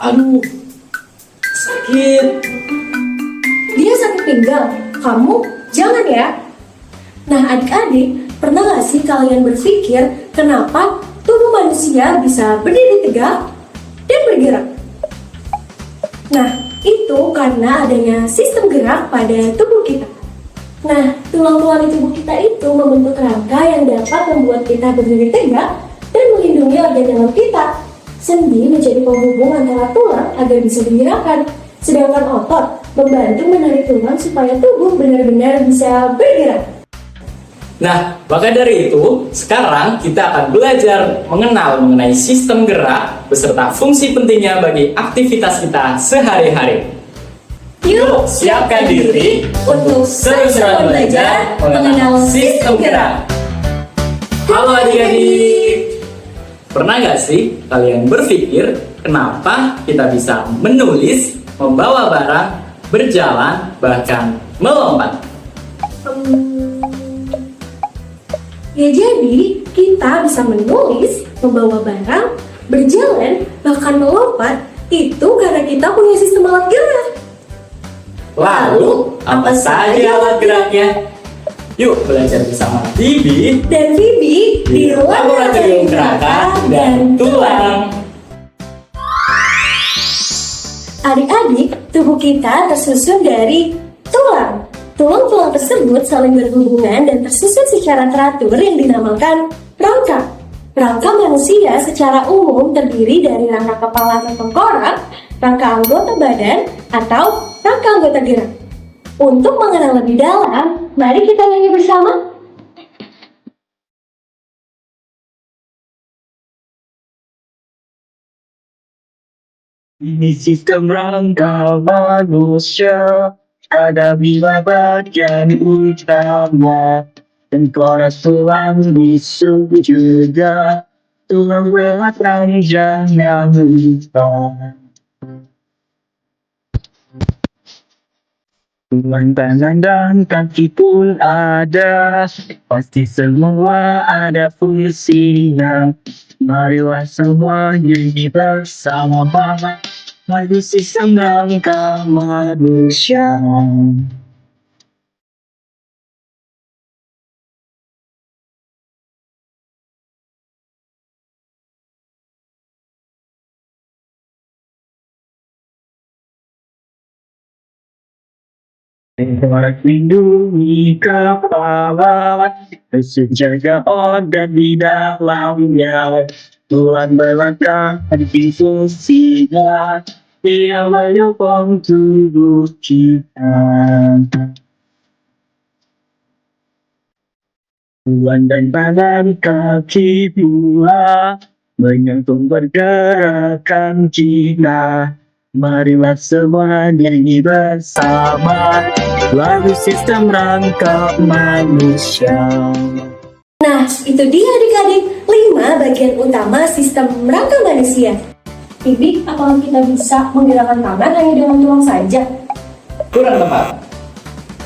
Aduh, sakit. Dia sakit pinggang, kamu jangan ya. Nah adik-adik, pernah gak sih kalian berpikir kenapa tubuh manusia bisa berdiri tegak dan bergerak? Nah, itu karena adanya sistem gerak pada tubuh kita. Nah, tulang-tulang di tubuh kita itu membentuk rangka yang dapat membuat kita berdiri tegak dan melindungi organ dalam kita. Sendi menjadi penghubung antara tulang agar bisa digerakkan, sedangkan otot membantu menarik tulang supaya tubuh benar-benar bisa bergerak. Nah, maka dari itu, sekarang kita akan belajar mengenai sistem gerak beserta fungsi pentingnya bagi aktivitas kita sehari-hari. Yuk, Siapkan diri untuk seru-seruan belajar mengenal sistem gerak. Halo adik-adik, pernah nggak sih kalian berpikir kenapa kita bisa menulis, membawa barang, berjalan, bahkan melompat? Ya jadi, kita bisa menulis, membawa barang, berjalan, bahkan melompat, itu karena kita punya sistem alat gerak. Lalu, apa saja alat geraknya? Yuk belajar bersama Bibi Dan Bibi di Laboratorium Kerangka dan Tulang. Adik-adik, tubuh kita tersusun dari tulang. Tulang-tulang tersebut saling berhubungan dan tersusun secara teratur yang dinamakan rangka. Rangka manusia secara umum terdiri dari rangka kepala atau tengkorak, rangka anggota badan, atau rangka anggota gerak. Untuk mengenal lebih dalam, mari kita nyanyi bersama. Ini sistem rangka manusia, ada 5 bagian utama. Tengkorak, tulang, bisu juga, tulang lewat ranjang yang utama. Tulang tangan dan kaki pun ada, pasti semua ada fungsinya. Marilah semua nyanyi bersama lagu sistem rangka manusia. Tengkorak lindungi kepala, menjaga organ di dalamnya. Tulang belakang fungsinya, dia menyokong tubuh kita. Tulang dan tangan kaki pula menyambung pergerakan kita. Marilah semua nyanyi bersama lagu sistem rangka manusia. Nah, itu dia adik-adik, 5 bagian utama sistem rangka manusia. Bibi, apakah kita bisa menggerakkan tangan hanya dengan tulang saja? Kurang tepat.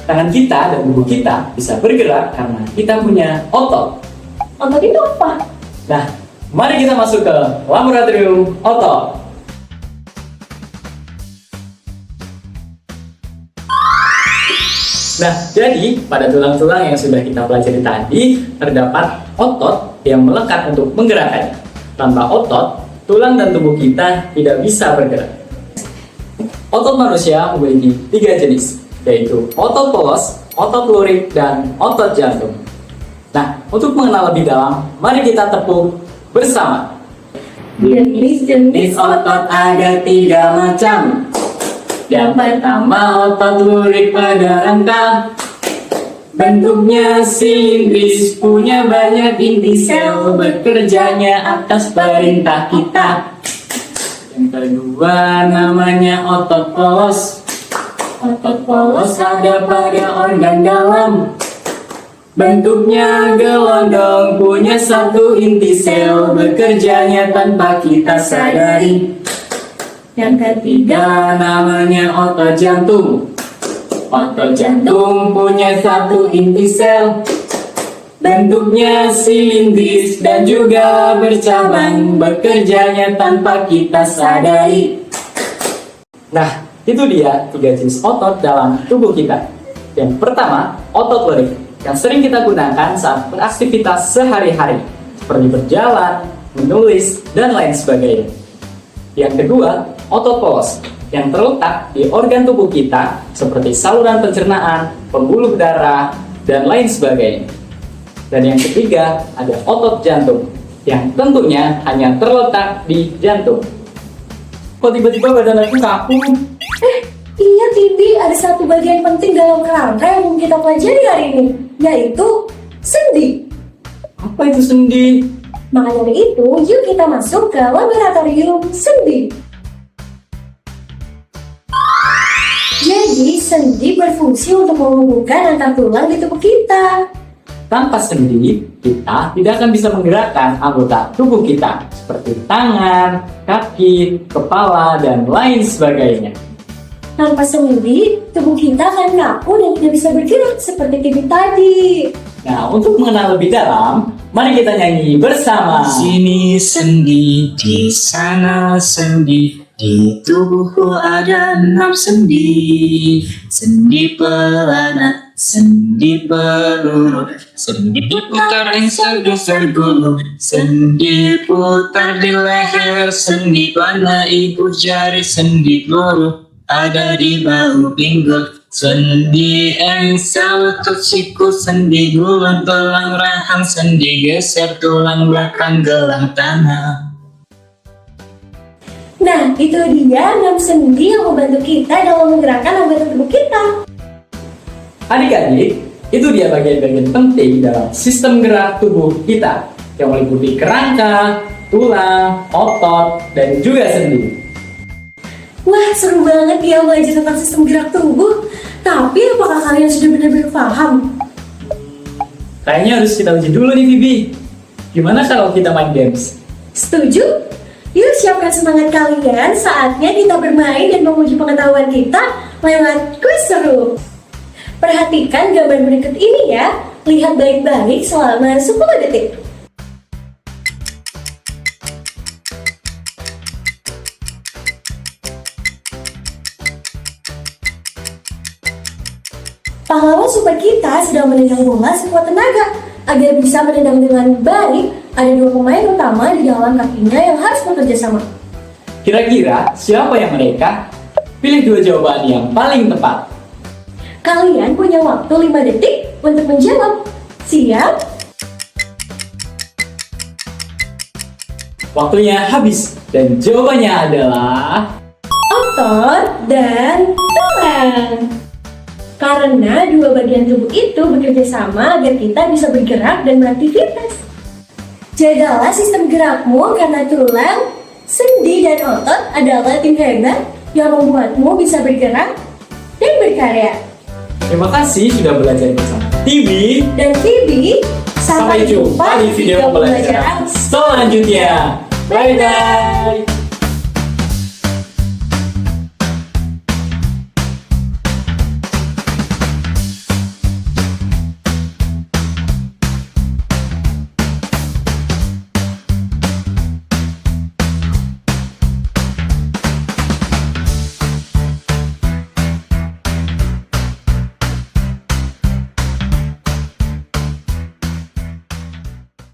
Tangan kita dan tubuh kita bisa bergerak karena kita punya otot. Otot itu apa? Nah, mari kita masuk ke laboratorium otot. Nah, jadi pada tulang-tulang yang sudah kita pelajari tadi, terdapat otot yang melekat untuk menggerakkannya. Tanpa otot, tulang dan tubuh kita tidak bisa bergerak. Otot manusia memiliki 3 jenis, yaitu otot polos, otot lurik, dan otot jantung. Nah, untuk mengenal lebih dalam, mari kita tepuk bersama. Jenis-jenis Otot ada 3 macam. Yang pertama otot lurik pada rangka, bentuknya silindris, punya banyak inti sel, bekerjanya atas perintah kita. Yang kedua namanya otot polos. Otot polos ada pada organ dalam, bentuknya gelondong, punya 1 inti sel, bekerjanya tanpa kita sadari. Yang ketiga namanya otot jantung. Otot jantung punya 1 inti sel, bentuknya silindris dan juga bercabang, bekerjanya tanpa kita sadari. Nah, itu dia 3 jenis otot dalam tubuh kita. Yang pertama, otot lirik yang sering kita gunakan saat beraktivitas sehari-hari, seperti berjalan, menulis, dan lain sebagainya. Yang kedua, otot polos yang terletak di organ tubuh kita seperti saluran pencernaan, pembuluh darah, dan lain sebagainya. Dan yang ketiga, ada otot jantung yang tentunya hanya terletak di jantung. Kok tiba-tiba badan aku kaku? Iya Tibi, ada satu bagian penting dalam kerangka yang mau kita pelajari hari ini, yaitu sendi. Apa itu sendi? Maka dari itu, yuk kita masuk ke laboratorium sendi. Jadi, sendi berfungsi untuk menghubungkan antar tulang di tubuh kita. Tanpa sendi, kita tidak akan bisa menggerakkan anggota tubuh kita seperti tangan, kaki, kepala, dan lain sebagainya. Tanpa sendi, tubuh kita akan kaku dan tidak bisa bergerak seperti Tibi tadi. Nah, untuk mengenal lebih dalam, mari kita nyanyi bersama. Sini sendi, di sana sendi, di tubuhku ada 6 sendi. Sendi pelana, sendi peluru, sendi putar sergu-sergu, sendi putar di leher, sendi panah ibu jari, sendi peluru ada di bahu pinggul, sendi engsel lutut siku, sendi gulang tulang rahang, sendi geser tulang belakang gelang tangan. Nah, itu dia 6 sendi yang membantu kita dalam menggerakkan anggota tubuh kita. Adik-adik, itu dia bagian-bagian penting dalam sistem gerak tubuh kita yang meliputi kerangka, tulang, otot, dan juga sendi. Wah, seru banget ya belajar tentang sistem gerak tubuh. Tapi apakah kalian sudah benar-benar paham? Kayaknya harus kita uji dulu nih, Bibi. Gimana kalau kita main games? Setuju? Yuk siapkan semangat kalian, saatnya kita bermain dan menguji pengetahuan kita lewat kuis seru. Perhatikan gambar berikut ini ya, lihat baik-baik selama 10 detik. Pahlawan super kita sedang menendang bola sekuat tenaga. Agar bisa menendang dengan baik, ada 2 pemain utama di dalam kakinya yang harus bekerja sama. Kira-kira siapa yang mereka? Pilih 2 jawaban yang paling tepat. Kalian punya waktu 5 detik untuk menjawab. Siap? Waktunya habis dan jawabannya adalah Otot dan tulang. Karena 2 bagian tubuh itu bekerja sama agar kita bisa bergerak dan beraktivitas. Jagalah sistem gerakmu karena tulang, sendi, dan otot adalah tim hebat yang membuatmu bisa bergerak dan berkarya. terima kasih sudah belajar bersama Tibi. Dan Phoebe, Sampai jumpa di video pembelajaran selanjutnya. Bye-bye.